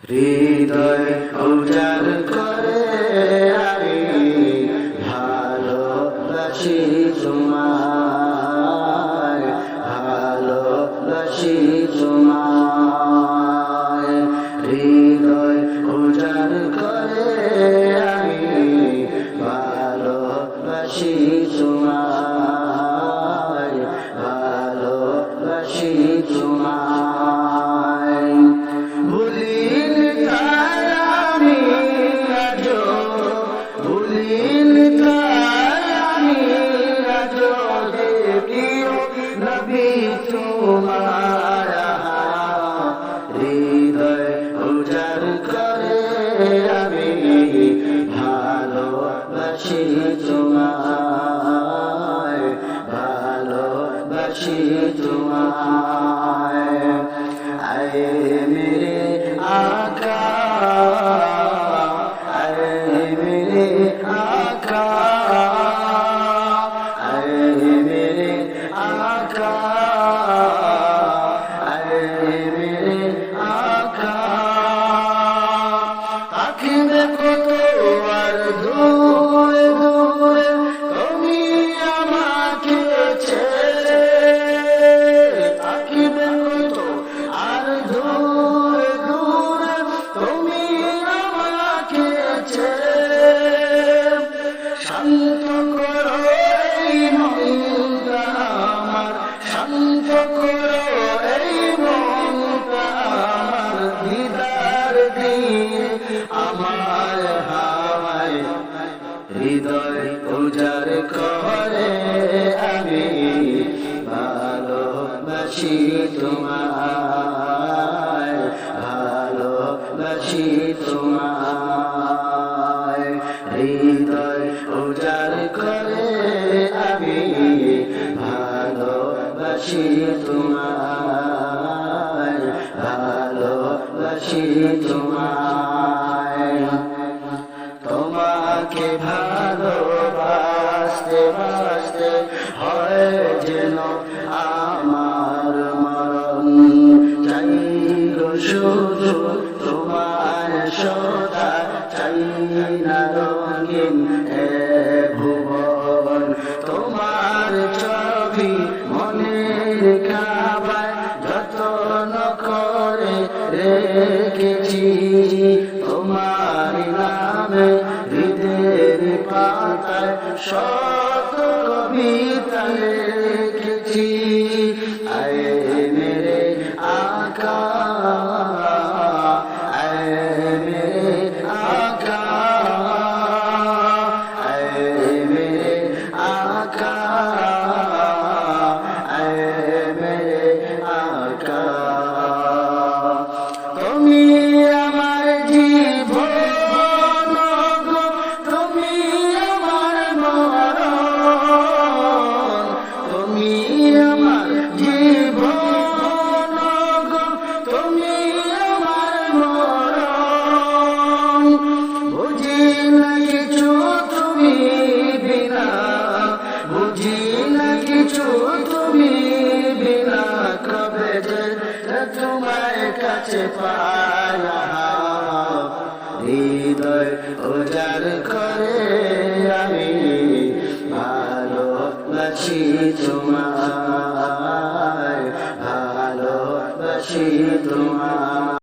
হৃদয় উজাড় করে আমি ভালোবাসি তোমায়, ভালোবাসি তোমায়। হৃদয় উজাড় করে আমি ভালোবাসি তোমায়, ভালোবাসি তোমায়। ভুলিনি তাই আমি আজো, ভুলিনি তাই আমি আজো যে প্রিয় নবী তোমার। হৃদয় উজাড় করে আমি ভালোবাসি তোমায়, ভালোবাসি তোমায়। আয়ে মেরে आका, आए मेरे आका, आए मेरे आका, आए मेरे आका। आँखी में কতবার দূরে দূরে তুমি আমাকে ছেড়ে, আঁখি में কত আর দূরে দূরে তুমি আমাকে ছেড়ে। শান্ত করো এই মনটা আমার, শান্ত করো এই মনটা আমার, দিদার দিয়ে আমার হাওয়ায়। হৃদয় উজাড় করে আমি ভালোবাসি তোমায়, ভালোবাসি তোমায়। হৃদয় উজাড় করে আমি ভালোবাসি তোমায়, ভালোবাসি তোমায়। তোমাকে ভালোবাসতে বাসতে হয় যেন আমার মরণ। চাই গো শুধু তোমার সদা, চাই না রঙিন এ ভুবন। তোমার ছবি মনের কাবায় যত্ন করে রেখেছি, তোমার নামে হৃদয়ের পাতায় শত কবিতা লিখেছি। আয়ে মেরে আকা, আয়ে মেরে আকা, আয়ে মেরে আকা, আয়ে মেরে আকা। তুমি আমার জীবন গো, তুমি আমার মরণ, তুমি আমার জীবন গো, তুমি আমার মরণ। বুঝি না কিছু তুমি বিনা, বুঝি না কিছু তুমি বিনা, কবে যে তোমার কাছে পা